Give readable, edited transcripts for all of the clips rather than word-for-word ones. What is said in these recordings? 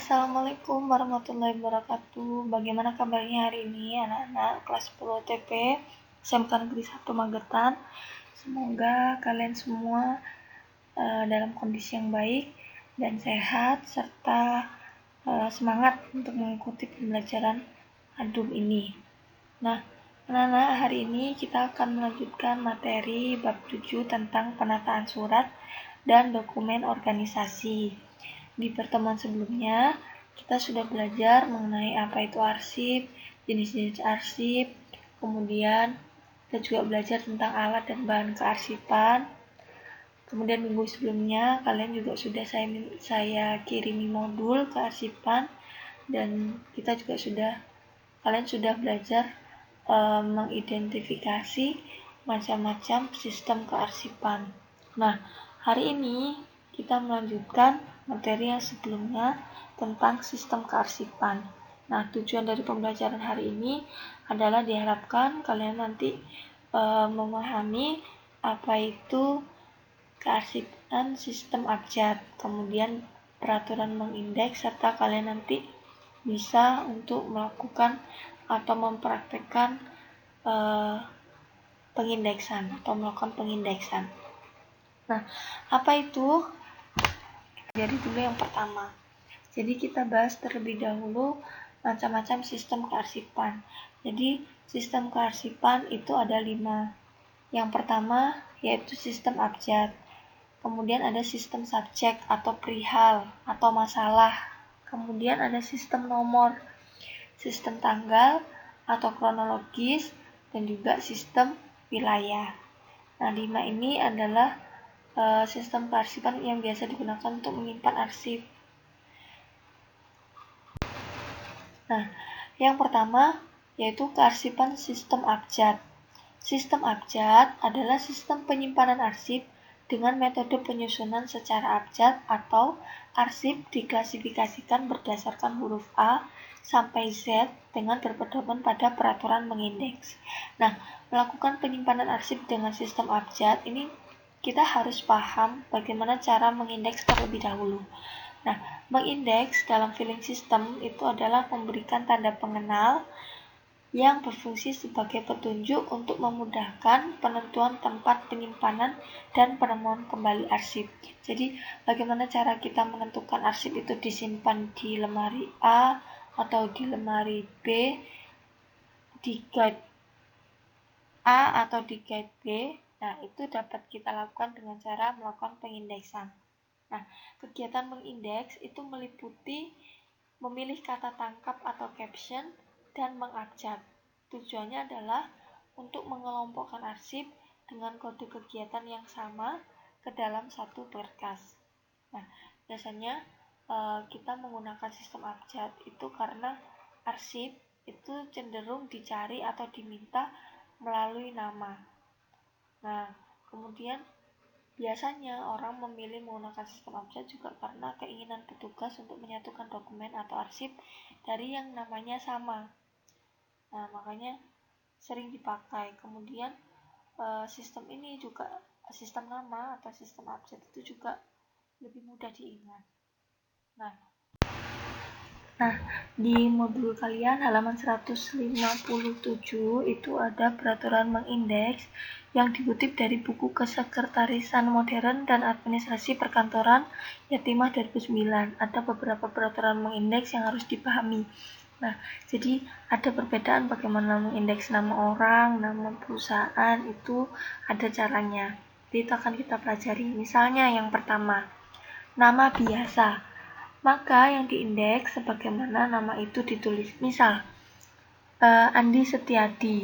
Assalamualaikum warahmatullahi wabarakatuh. Bagaimana kabarnya hari ini anak-anak kelas 10 TP SMK Negeri 1 Magetan? Semoga kalian semua dalam kondisi yang baik dan sehat serta semangat untuk mengikuti pembelajaran ADUM ini. Nah, anak-anak, hari ini kita akan melanjutkan materi bab 7 tentang penataan surat dan dokumen organisasi. Di pertemuan sebelumnya, kita sudah belajar mengenai apa itu arsip, jenis-jenis arsip, kemudian kita juga belajar tentang alat dan bahan kearsipan. Kemudian minggu sebelumnya, kalian juga sudah saya kirimi modul kearsipan, dan kalian sudah belajar mengidentifikasi macam-macam sistem kearsipan. Nah, hari ini kita melanjutkan materi yang sebelumnya tentang sistem kearsipan. Nah, tujuan dari pembelajaran hari ini adalah diharapkan kalian nanti memahami apa itu kearsipan sistem abjad, kemudian peraturan mengindeks, serta kalian nanti bisa untuk melakukan atau mempraktekkan pengindeksan atau melakukan pengindeksan. Nah, apa itu? Dari dulu yang pertama. Jadi kita bahas terlebih dahulu macam-macam sistem kearsipan. Jadi sistem kearsipan itu ada 5. Yang pertama yaitu sistem abjad. Kemudian ada sistem subjek atau perihal atau masalah. Kemudian ada sistem nomor, sistem tanggal atau kronologis, dan juga sistem wilayah. Nah, 5 ini adalah sistem kearsipan yang biasa digunakan untuk menyimpan arsip. Nah, yang pertama yaitu kearsipan sistem abjad. Sistem abjad adalah sistem penyimpanan arsip dengan metode penyusunan secara abjad atau arsip diklasifikasikan berdasarkan huruf A sampai Z dengan berpedoman pada peraturan mengindeks. Nah, melakukan penyimpanan arsip dengan sistem abjad ini kita harus paham bagaimana cara mengindeks terlebih dahulu. Nah, mengindeks dalam filing system itu adalah memberikan tanda pengenal yang berfungsi sebagai petunjuk untuk memudahkan penentuan tempat penyimpanan dan penemuan kembali arsip. Jadi, bagaimana cara kita menentukan arsip itu disimpan di lemari A atau di lemari B, di guide A atau di guide B. Nah, itu dapat kita lakukan dengan cara melakukan pengindeksan. Nah, kegiatan mengindeks itu meliputi memilih kata tangkap atau caption dan mengabjad. Tujuannya adalah untuk mengelompokkan arsip dengan kode kegiatan yang sama ke dalam satu berkas. Nah, biasanya kita menggunakan sistem abjad itu karena arsip itu cenderung dicari atau diminta melalui nama. Nah, kemudian biasanya orang memilih menggunakan sistem abjad juga karena keinginan petugas untuk menyatukan dokumen atau arsip dari yang namanya sama. Nah, makanya sering dipakai. Kemudian sistem ini juga, sistem nama atau sistem abjad itu juga lebih mudah diingat. Nah, di modul kalian halaman 157 itu ada peraturan mengindeks yang dikutip dari buku Kesekretarisan Modern dan Administrasi Perkantoran Yatimah 2009. Ada beberapa peraturan mengindeks yang harus dipahami. Nah, jadi ada perbedaan bagaimana mengindeks nama orang, nama perusahaan, itu ada caranya. Jadi itu akan kita pelajari. Misalnya yang pertama, nama biasa. Maka yang diindeks sebagaimana nama itu ditulis. Misal, Andi Setiadi.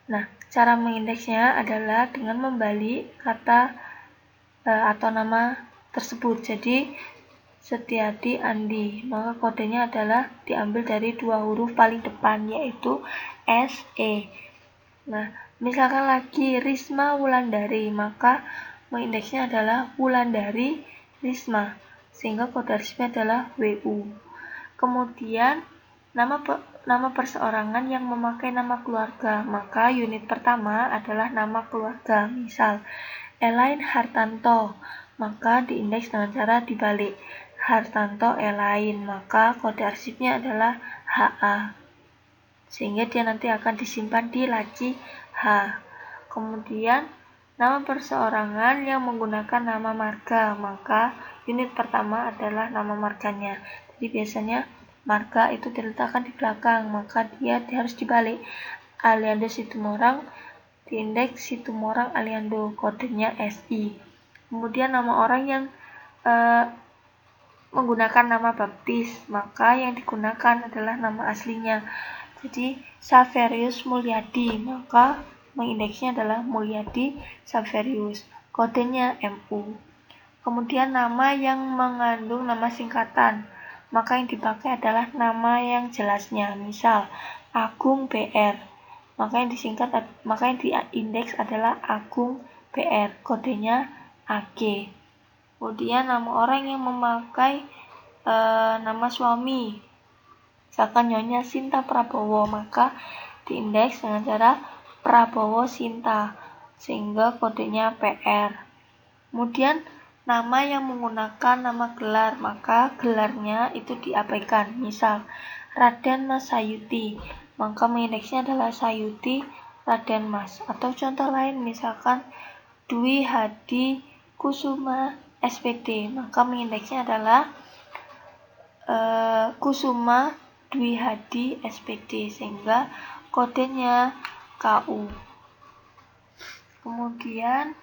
Nah, cara mengindeksnya adalah dengan membalik kata atau nama tersebut. Jadi, Setiadi Andi. Maka kodenya adalah diambil dari 2 huruf paling depan, yaitu SE. Nah, misalkan lagi Risma Wulandari, maka mengindeksnya adalah Wulandari Risma, sehingga kode arsipnya adalah WU. Kemudian nama perseorangan yang memakai nama keluarga, maka unit pertama adalah nama keluarga. Misal Elaine Hartanto, maka diindeks dengan cara dibalik. Hartanto lain, maka kode arsipnya adalah HA, sehingga dia nanti akan disimpan di laci H. Kemudian nama perseorangan yang menggunakan nama marga, maka unit pertama adalah nama marganya. Jadi biasanya marga itu diletakkan di belakang, maka dia harus dibalik. Aliando Situmorang di indeks Situmorang Aliando, kodenya SI. Kemudian nama orang yang menggunakan nama baptis, maka yang digunakan adalah nama aslinya. Jadi Saverius Mulyadi, maka mengindeksnya adalah Mulyadi Saverius, kodenya MU. Kemudian nama yang mengandung nama singkatan, maka yang dipakai adalah nama yang jelasnya. Misal Agung BR, maka yang diindeks adalah Agung BR, kodenya AG. Kemudian nama orang yang memakai nama suami, misalkan Nyonya Sinta Prabowo, maka diindeks dengan cara Prabowo Sinta, sehingga kodenya PR. Kemudian nama yang menggunakan nama gelar, maka gelarnya itu diabaikan. Misal Raden Mas Sayuti, maka mengindeksnya adalah Sayuti Raden Mas. Atau contoh lain misalkan Dwi Hadi Kusuma SPD, maka mengindeksnya adalah Kusuma Dwi Hadi SPD, sehingga kodenya KU. Kemudian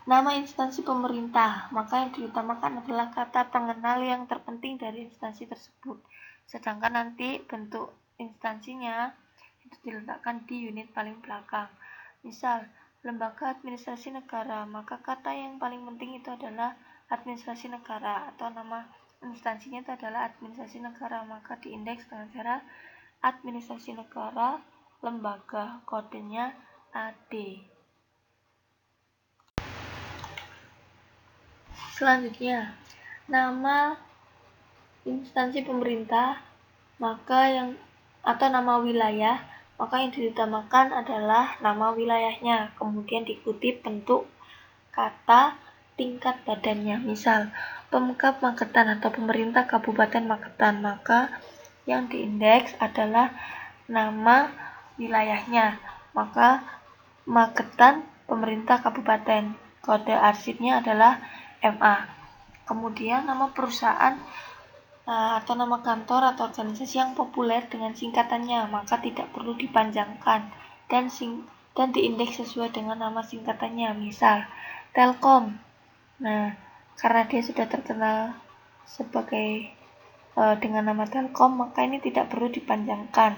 nama instansi pemerintah, maka yang diutamakan adalah kata pengenal yang terpenting dari instansi tersebut, sedangkan nanti bentuk instansinya itu diletakkan di unit paling belakang. Misal lembaga administrasi negara, maka kata yang paling penting itu adalah administrasi negara, atau nama instansinya itu adalah administrasi negara, maka diindeks dengan cara administrasi negara lembaga, kodenya AD. Selanjutnya, nama instansi pemerintah, atau nama wilayah, maka yang diutamakan adalah nama wilayahnya, kemudian diikuti bentuk kata tingkat badannya. Misal Pemkab Magetan atau pemerintah Kabupaten Magetan, maka yang diindeks adalah nama wilayahnya, maka Magetan pemerintah kabupaten, kode arsipnya adalah MA. Kemudian nama perusahaan atau nama kantor atau organisasi yang populer dengan singkatannya, maka tidak perlu dipanjangkan dan diindeks sesuai dengan nama singkatannya. Misal Telkom, nah karena dia sudah terkenal sebagai dengan nama Telkom, maka ini tidak perlu dipanjangkan,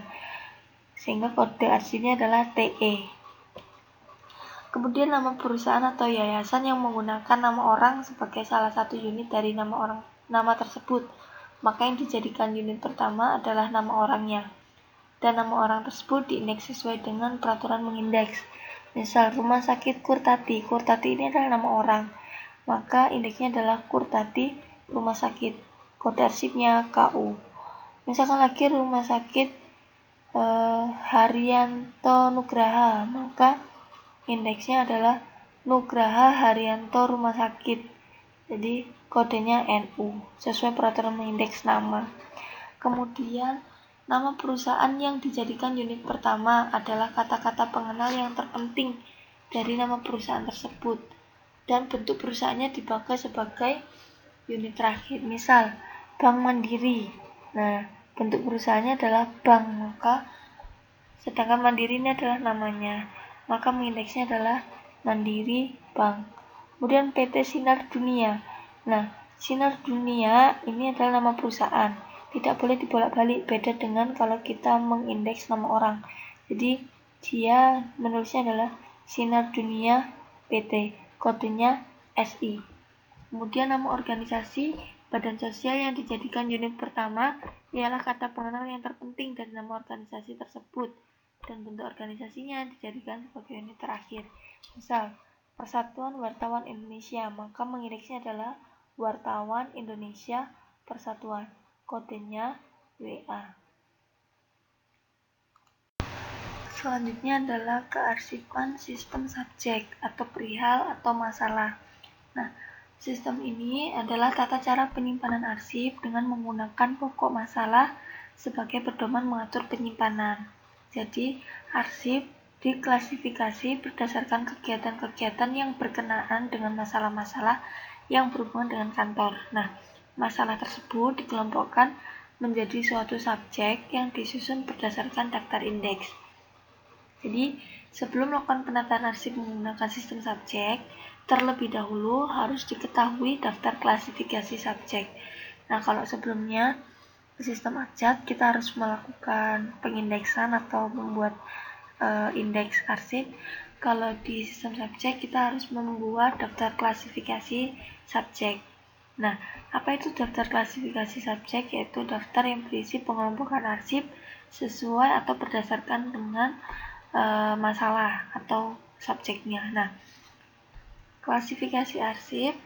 sehingga kode arsipnya adalah TE. Kemudian nama perusahaan atau yayasan yang menggunakan nama orang sebagai salah satu unit dari nama tersebut, maka yang dijadikan unit pertama adalah nama orangnya, dan nama orang tersebut diindeks sesuai dengan peraturan mengindeks. Misal Rumah Sakit Kurtati, Kurtati ini adalah nama orang, maka indeksnya adalah Kurtati Rumah Sakit, kode arsipnya KU. Misalkan lagi Rumah Sakit Haryanto Nugraha, maka indeksnya adalah Nugraha Haryanto Rumah Sakit, jadi kodenya NU, sesuai peraturan mengindeks nama. Kemudian nama perusahaan yang dijadikan unit pertama adalah kata-kata pengenal yang terpenting dari nama perusahaan tersebut, dan bentuk perusahaannya dipakai sebagai unit terakhir. Misal Bank Mandiri, nah bentuk perusahaannya adalah bank, maka sedangkan Mandiri ini adalah namanya, maka mengindeksnya adalah Mandiri Bank. Kemudian PT Sinar Dunia, nah Sinar Dunia ini adalah nama perusahaan, tidak boleh dibolak-balik, beda dengan kalau kita mengindeks nama orang. Jadi dia menulisnya adalah Sinar Dunia PT, kodenya SI. Kemudian nama organisasi badan sosial yang dijadikan unit pertama ialah kata pengenal yang terpenting dari nama organisasi tersebut, dan bentuk organisasinya dijadikan sebagai unit terakhir. Misal Persatuan Wartawan Indonesia, maka mengindeksnya adalah Wartawan Indonesia Persatuan, kodenya WA. Selanjutnya adalah kearsipan sistem subjek atau perihal atau masalah. Nah, Sistem ini adalah tata cara penyimpanan arsip dengan menggunakan pokok masalah sebagai pedoman mengatur penyimpanan. Jadi, arsip diklasifikasi berdasarkan kegiatan-kegiatan yang berkenaan dengan masalah-masalah yang berhubungan dengan kantor. Nah, masalah tersebut dikelompokkan menjadi suatu subjek yang disusun berdasarkan daftar indeks. Jadi, sebelum melakukan penataan arsip menggunakan sistem subjek, terlebih dahulu harus diketahui daftar klasifikasi subjek. Nah, kalau sebelumnya sistem abjad, kita harus melakukan pengindeksan atau membuat indeks arsip. Kalau di sistem subjek, kita harus membuat daftar klasifikasi subjek. Nah, apa itu daftar klasifikasi subjek? Yaitu daftar yang berisi pengelompokan arsip sesuai atau berdasarkan dengan masalah atau subjeknya. Nah, klasifikasi arsip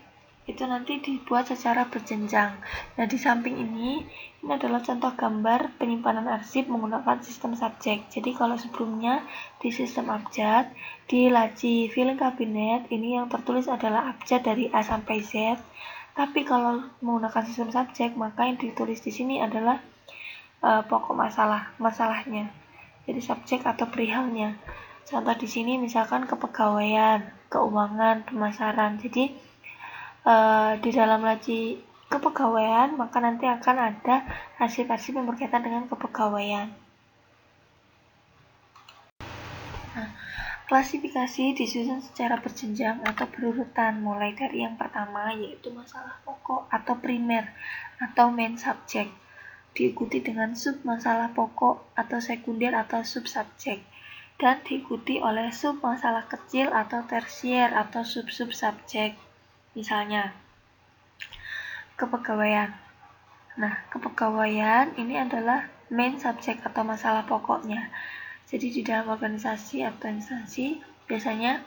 itu nanti dibuat secara berjenjang. Nah, di samping ini adalah contoh gambar penyimpanan arsip menggunakan sistem subjek. Jadi, kalau sebelumnya di sistem abjad, di laci filing kabinet ini yang tertulis adalah abjad dari A sampai Z. Tapi kalau menggunakan sistem subjek, maka yang ditulis di sini adalah pokok masalahnya. Jadi subjek atau perihalnya. Contoh di sini misalkan kepegawaian, keuangan, pemasaran. Jadi di dalam laci kepegawaian maka nanti akan ada arsip-arsip yang berkaitan dengan kepegawaian. Nah, klasifikasi disusun secara berjenjang atau berurutan mulai dari yang pertama yaitu masalah pokok atau primer atau main subject, diikuti dengan sub masalah pokok atau sekunder atau sub subjek, dan diikuti oleh sub masalah kecil atau tersier atau sub-sub subjek. Misalnya, kepegawaian. Nah, kepegawaian ini adalah main subjek atau masalah pokoknya. Jadi di dalam organisasi atau instansi, biasanya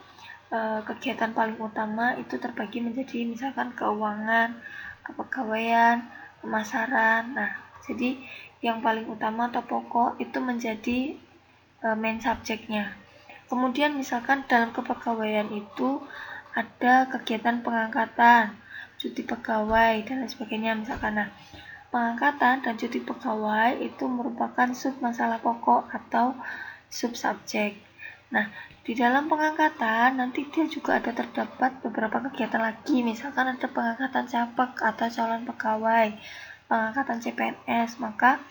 kegiatan paling utama itu terbagi menjadi misalkan keuangan, kepegawaian, pemasaran. Nah, jadi yang paling utama atau pokok itu menjadi main subjeknya. Kemudian misalkan dalam kepegawaian itu ada kegiatan pengangkatan, cuti pegawai, dan lain sebagainya misalkan. Nah, pengangkatan dan cuti pegawai itu merupakan sub masalah pokok atau sub subjek. Nah, di dalam pengangkatan nanti dia juga ada terdapat beberapa kegiatan lagi, misalkan ada pengangkatan caleg atau calon pegawai, pengangkatan CPNS, maka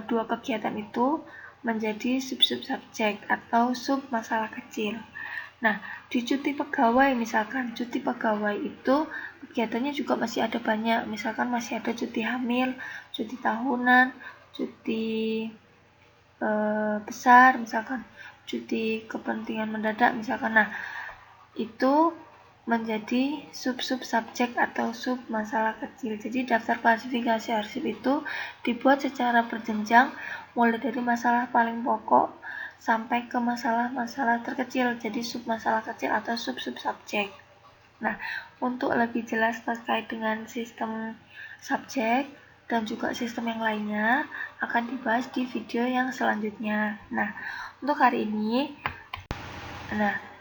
dua kegiatan itu menjadi sub-sub subjek atau sub masalah kecil. Nah, di cuti pegawai misalkan, cuti pegawai itu kegiatannya juga masih ada banyak, misalkan masih ada cuti hamil, cuti tahunan, cuti besar, misalkan cuti kepentingan mendadak misalkan. Nah, itu menjadi sub-sub subjek atau sub masalah kecil. Jadi daftar klasifikasi arsip itu dibuat secara berjenjang mulai dari masalah paling pokok sampai ke masalah-masalah terkecil, jadi sub masalah kecil atau sub-sub subjek. Nah, untuk lebih jelas terkait dengan sistem subjek dan juga sistem yang lainnya akan dibahas di video yang selanjutnya. Nah, untuk hari ini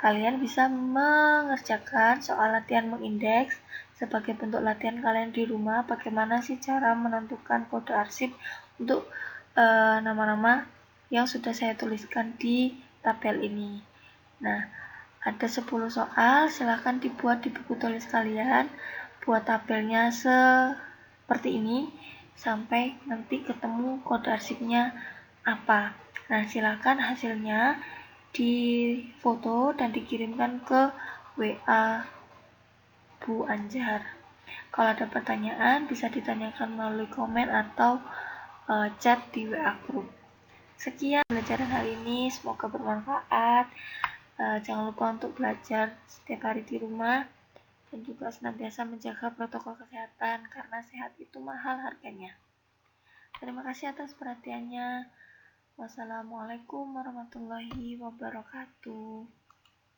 kalian bisa mengerjakan soal latihan mengindeks sebagai bentuk latihan kalian di rumah. Bagaimana sih cara menentukan kode arsip untuk nama-nama yang sudah saya tuliskan di tabel ini. Nah, ada 10 soal, silahkan dibuat di buku tulis kalian. Buat tabelnya seperti ini sampai nanti ketemu kode arsipnya apa. Nah, silahkan hasilnya difoto dan dikirimkan ke WA Bu Anjar. Kalau ada pertanyaan bisa ditanyakan melalui komen atau chat di WA group. Sekian pelajaran hari ini, semoga bermanfaat. Jangan lupa untuk belajar setiap hari di rumah dan juga senantiasa menjaga protokol kesehatan karena sehat itu mahal harganya. Terima kasih atas perhatiannya. Wassalamualaikum warahmatullahi wabarakatuh.